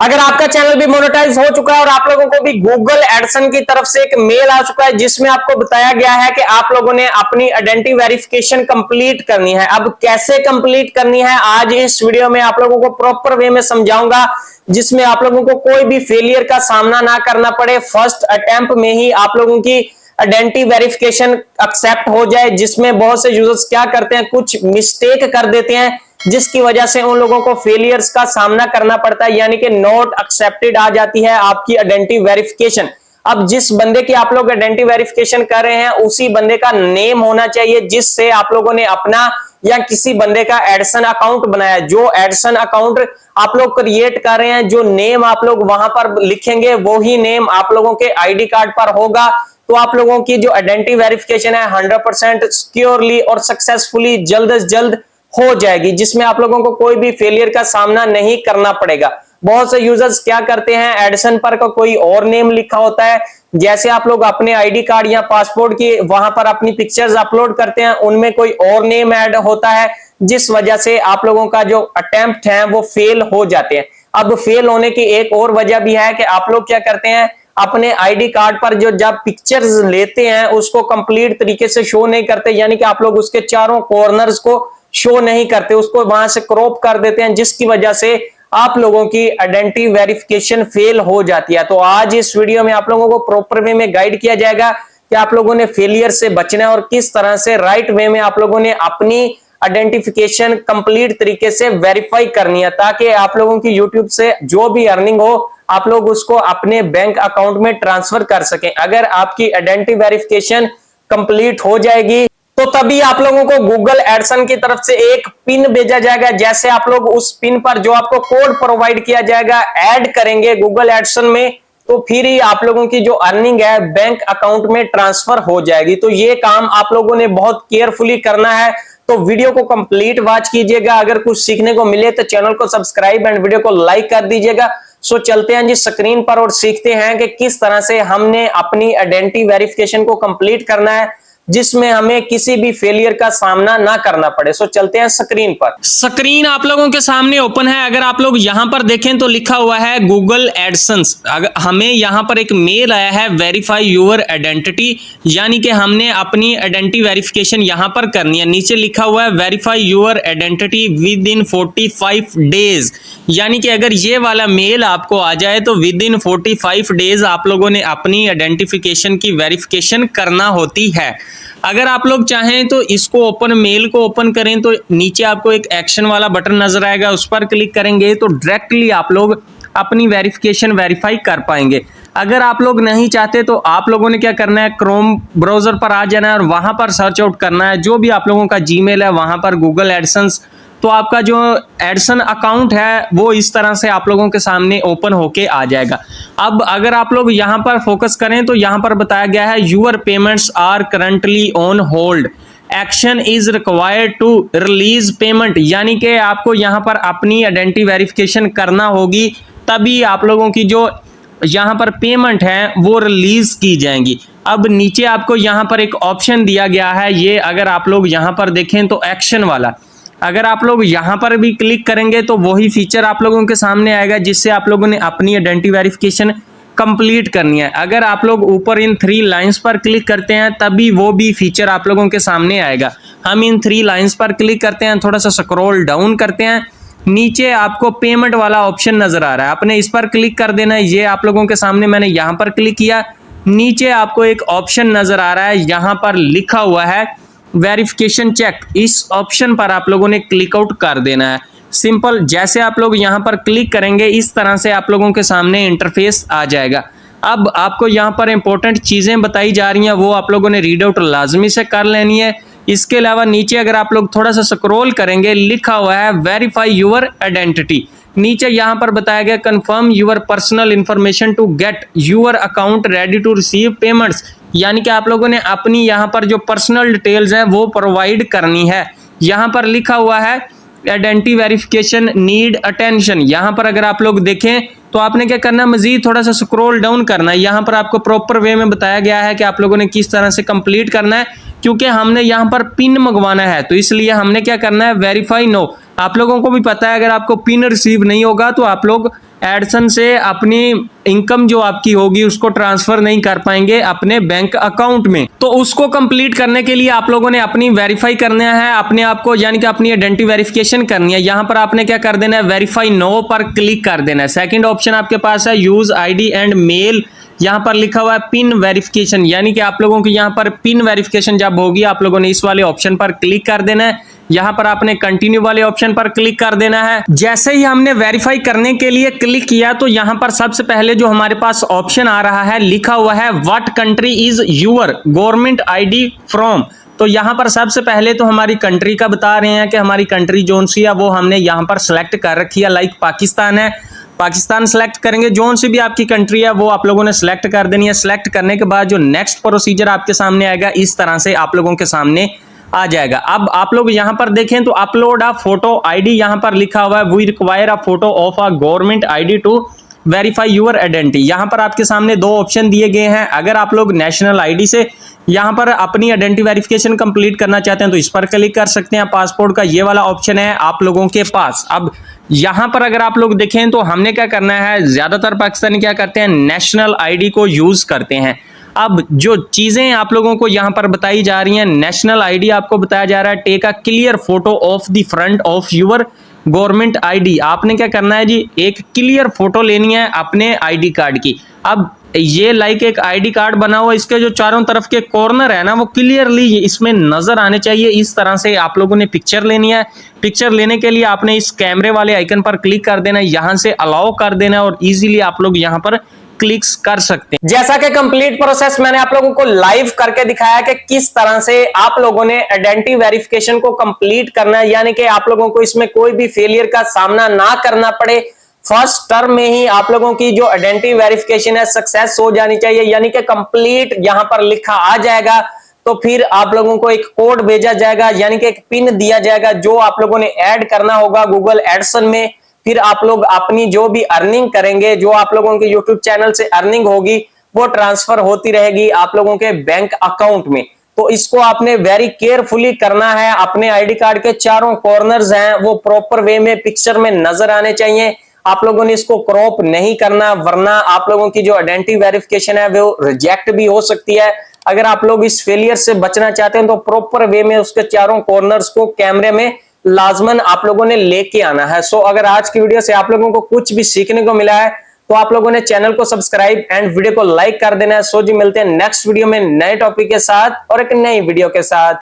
अगर आपका चैनल भी मोनेटाइज हो चुका है और आप लोगों को भी गूगल एडसन की तरफ से एक मेल आ चुका है जिसमें आपको बताया गया है कि आप लोगों ने अपनी आइडेंटिटी वेरिफिकेशन कंप्लीट करनी है। अब कैसे कंप्लीट करनी है आज इस वीडियो में आप लोगों को प्रॉपर वे में समझाऊंगा, जिसमें आप लोगों को कोई भी फेलियर का सामना ना करना पड़े। फर्स्ट अटेम्प्ट में ही आप लोगों की आइडेंटिटी वेरिफिकेशन एक्सेप्ट हो जाए। जिसमें बहुत से यूजर्स क्या करते हैं, कुछ मिस्टेक कर देते हैं जिसकी वजह से उन लोगों को फेलियर्स का सामना करना पड़ता है, यानी कि नॉट एक्सेप्टेड आ जाती है आपकी आइडेंटिटी वेरिफिकेशन। अब जिस बंदे की आप लोग आइडेंटिटी वेरिफिकेशन कर रहे हैं उसी बंदे का नेम होना चाहिए जिससे आप लोगों ने अपना या किसी बंदे का एडसन अकाउंट बनाया। जो एडसन अकाउंट आप लोग क्रिएट कर रहे हैं, जो नेम आप लोग वहां पर लिखेंगे वो ही नेम आप लोगों के आईडी कार्ड पर होगा। तो आप लोगों की जो आइडेंटिटी वेरिफिकेशन है 100% सिक्योरली और सक्सेसफुली जल्द से जल्द हो जाएगी, जिसमें आप लोगों को कोई भी फेलियर का सामना नहीं करना पड़ेगा। बहुत से यूजर्स क्या करते हैं, एडसन पर का कोई और नेम लिखा होता है। जैसे आप लोग अपने आईडी कार्ड या पासपोर्ट की वहां पर अपनी पिक्चर्स अपलोड करते हैं, उनमें कोई और नेम ऐड होता है, जिस वजह से आप लोगों का जो अटेम्प्ट है वो फेल हो जाते हैं। अब फेल होने की एक और वजह भी है कि आप लोग क्या करते हैं, अपने आईडी कार्ड पर जो जब पिक्चर्स लेते हैं उसको कंप्लीट तरीके से शो नहीं करते, यानी कि आप लोग उसके चारों कॉर्नर्स को शो नहीं करते, उसको वहां से क्रॉप कर देते हैं, जिसकी वजह से आप लोगों की आइडेंटिटी वेरिफिकेशन फेल हो जाती है। तो आज इस वीडियो में आप लोगों को प्रॉपर वे में गाइड किया जाएगा कि आप लोगों ने फेलियर से बचना है और किस तरह से राइट वे में आप लोगों ने अपनी आइडेंटिफिकेशन कंप्लीट तरीके से वेरीफाई करनी है, ताकि आप लोगों की यूट्यूब से जो भी अर्निंग हो आप लोग उसको अपने बैंक अकाउंट में ट्रांसफर कर सकें। अगर आपकी आइडेंटिटी वेरिफिकेशन कंप्लीट हो जाएगी तो तभी आप लोगों को गूगल एडसन की तरफ से एक पिन भेजा जाएगा। जैसे आप लोग उस पिन पर जो आपको कोड प्रोवाइड किया जाएगा ऐड करेंगे गूगल एडसन में, तो फिर ही आप लोगों की जो अर्निंग है बैंक अकाउंट में ट्रांसफर हो जाएगी। तो ये काम आप लोगों ने बहुत केयरफुली करना है, तो वीडियो को कंप्लीट वॉच कीजिएगा। अगर कुछ सीखने को मिले तो चैनल को सब्सक्राइब एंड वीडियो को लाइक कर दीजिएगा। सो चलते हैं जी स्क्रीन पर और सीखते हैं कि किस तरह से हमने अपनी आइडेंटिटी वेरिफिकेशन को कंप्लीट करना है जिसमें हमें किसी भी फेलियर का सामना ना करना पड़े। सो चलते हैं स्क्रीन पर। स्क्रीन आप लोगों के सामने ओपन है। अगर आप लोग यहां पर देखें तो लिखा हुआ है गूगल एडसन्स। हमें यहां पर एक मेल आया है वेरीफाई योर आइडेंटिटी, यानी कि हमने अपनी आइडेंटिटी वेरिफिकेशन यहां पर करनी है। नीचे लिखा हुआ है verify your identity with in 45 days, यानी कि अगर ये वाला मेल आपको आ जाए तो विद इन 45 डेज आप लोगों ने अपनी आइडेंटिफिकेशन की वेरिफिकेशन करना होती है। अगर आप लोग चाहें तो इसको मेल को ओपन करें तो नीचे आपको एक एक्शन वाला बटन नजर आएगा, उस पर क्लिक करेंगे तो डायरेक्टली आप लोग अपनी वेरिफिकेशन वेरीफाई कर पाएंगे। अगर आप लोग नहीं चाहते तो आप लोगों ने क्या करना है, क्रोम ब्राउजर पर आ जाना है और वहां पर सर्च आउट करना है जो भी आप लोगों का जीमेल है वहां पर गूगल एडसन्स। तो आपका जो एडसन अकाउंट है वो इस तरह से आप लोगों के सामने ओपन होके आ जाएगा। अब अगर आप लोग यहां पर फोकस करें तो यहां पर बताया गया है your payments are currently on hold, action is required to release payment, यानी कि आपको यहां पर अपनी आइडेंटिटी वेरिफिकेशन करना होगी तभी आप लोगों की जो यहां पर पेमेंट है वो रिलीज की जाएंगी। अब नीचे आपको यहां पर एक ऑप्शन दिया गया है, ये अगर आप लोग यहां पर देखें तो एक्शन वाला, अगर आप लोग यहां पर भी क्लिक करेंगे तो वही फीचर आप लोगों के सामने आएगा जिससे आप लोगों ने अपनी आइडेंटिटी वेरिफिकेशन कंप्लीट करनी है। अगर आप लोग ऊपर इन 3 लाइंस पर क्लिक करते हैं तभी वो भी फीचर आप लोगों के सामने आएगा। हम इन 3 लाइंस पर क्लिक करते हैं, थोड़ा सा स्क्रॉल डाउन करते हैं, नीचे आपको पेमेंट वाला ऑप्शन नजर आ रहा है, आपने इस पर क्लिक कर देना है। ये आप लोगों के सामने मैंने यहां पर क्लिक किया, नीचे आपको एक ऑप्शन नजर आ रहा है, यहां पर लिखा हुआ है वेरिफिकेशन चेक, इस ऑप्शन पर आप लोगों ने क्लिक आउट कर देना है। सिंपल, जैसे आप लोग यहां पर क्लिक करेंगे इस तरह से आप लोगों के सामने इंटरफेस आ जाएगा। अब आपको यहां पर इंपॉर्टेंट चीजें बताई जा रही हैं वो आप लोगों ने रीड आउट लाजमी से कर लेनी है। इसके अलावा नीचे अगर आप लोग थोड़ा सा स्क्रॉल करेंगे लिखा हुआ है वेरीफाई योर आइडेंटिटी, नीचे यहां पर बताया गया confirm your personal information to get your account ready to receive payments, यानी कि आप लोगों ने अपनी यहां पर जो पर्सनल डिटेल्स हैं वो प्रोवाइड करनी है। यहां पर लिखा हुआ है आइडेंटिटी वेरिफिकेशन नीड अटेंशन, यहां पर अगर आप लोग देखें तो आपने क्या करना है, मजीद थोड़ा सा स्क्रॉल डाउन करना है। यहां पर आपको प्रॉपर वे में बताया गया है कि आप लोगों ने किस तरह से कंप्लीट करना है, क्योंकि हमने यहां पर पिन मंगवाना है तो इसलिए हमने क्या करना है, वेरीफाई नो, आप लोगों को भी पता है अगर आपको पिन रिसीव नहीं होगा तो आप लोग एडसन से अपनी इनकम जो आपकी होगी उसको ट्रांसफर नहीं कर पाएंगे अपने बैंक अकाउंट में। तो उसको कंप्लीट करने के लिए आप लोगों ने अपनी वेरीफाई करना है अपने आप को, यानी कि अपनी आइडेंटिटी वेरिफिकेशन करनी है। यहां पर आपने क्या कर देना है, वेरीफाई नो पर क्लिक कर देना है। सेकंड ऑप्शन आपके पास है यूज आईडी एंड मेल, यहां पर लिखा हुआ है पिन वेरिफिकेशन, यानी कि आप लोगों की यहां पर पिन वेरिफिकेशन जब होगी आप लोगों ने इस वाले ऑप्शन पर क्लिक कर देना है। यहां पर आपने कंटिन्यू वाले ऑप्शन पर क्लिक कर देना है। जैसे ही हमने वेरीफाई करने के लिए क्लिक किया तो यहां पर सबसे पहले जो हमारे पास ऑप्शन आ रहा है लिखा हुआ है what country is your government ID from. तो यहां पर सबसे पहले तो हमारी कंट्री का बता रहे हैं कि हमारी कंट्री जोन सी है वो हमने यहां पर सिलेक्ट कर रखी है, लाइक पाकिस्तान है, पाकिस्तान सेलेक्ट करेंगे। जोन सी भी आपकी कंट्री है वो आप लोगों ने सिलेक्ट कर देनी है। सिलेक्ट करने के बाद जो नेक्स्ट प्रोसीजर आपके सामने आएगा इस तरह से आप लोगों के सामने आ जाएगा। अब आप लोग यहां पर देखें तो अपलोड अ फोटो आईडी, यहां पर लिखा हुआ है we require a photo of a government ID to verify your identity. यहां पर आपके सामने दो ऑप्शन दिए गए हैं। अगर आप लोग नेशनल आईडी से यहां पर अपनी आइडेंटिटी वेरिफिकेशन कंप्लीट करना चाहते हैं तो इस पर क्लिक कर सकते हैं। पासपोर्ट का ये वाला ऑप्शन है आप लोगों के पास। अब यहां पर अगर आप लोग देखें तो हमने क्या करना है, ज्यादातर पाकिस्तानी क्या करते हैं, नेशनल आईडी को यूज करते हैं। अब जो चीजें आप लोगों को यहां पर बताई जा रही हैं, नेशनल आईडी आपको बताया जा रहा है take a clear photo of the front of your government ID. आपने क्या करना है जी, एक क्लियर फोटो लेनी है अपने आईडी कार्ड की। अब ये लाइक एक आईडी कार्ड बना हुआ, इसके जो चारों तरफ के कॉर्नर है ना वो क्लियरली इसमें नजर आने चाहिए। इस तरह से आप लोगों ने पिक्चर लेनी है। पिक्चर लेने के लिए आपने इस कैमरे वाले आइकन पर क्लिक कर देना है, यहां से अलाउ कर देना है और इजीली आप लोग यहां पर क्लिक्स कर सकते हैं। जैसा कि कंप्लीट प्रोसेस मैंने आप लोगों को लाइव करके दिखाया कि किस तरह से आप लोगों ने आइडेंटिटी वेरिफिकेशन को कंप्लीट करना है, यानी कि आप लोगों को इसमें कोई भी फेलियर का सामना ना करना पड़े। फर्स्ट टर्म में ही आप लोगों की जो आइडेंटिटी वेरिफिकेशन है सक्सेस हो जानी चाहिए, यानी कि कंप्लीट यहां पर लिखा आ जाएगा। तो फिर आप लोगों को एक कोड भेजा जाएगा, यानी कि एक पिन दिया जाएगा जो आप लोगों ने ऐड करना होगा गूगल एडसन में। फिर आप लोग अपनी जो भी अर्निंग करेंगे, जो आप लोगों के यूट्यूब चैनल से अर्निंग होगी वो ट्रांसफर होती रहेगी आप लोगों के बैंक अकाउंट में। तो इसको आपने वेरी केयरफुली करना है। अपने आईडी कार्ड के चारों कॉर्नर्स हैं वो प्रॉपर वे में पिक्चर में नजर आने चाहिए। आप लोगों ने इसको क्रॉप नहीं करना, वरना आप लोगों की जो आइडेंटिटी वेरिफिकेशन है वो रिजेक्ट भी हो सकती है। अगर आप लोग इस फेलियर से बचना चाहते हैं तो प्रॉपर वे में उसके चारों कॉर्नर्स को कैमरे में लाजमन आप लोगों ने लेके आना है। सो अगर आज की वीडियो से आप लोगों को कुछ भी सीखने को मिला है तो आप लोगों ने चैनल को सब्सक्राइब एंड वीडियो को लाइक कर देना है। सो जी मिलते हैं नेक्स्ट वीडियो में नए टॉपिक के साथ और एक नई वीडियो के साथ।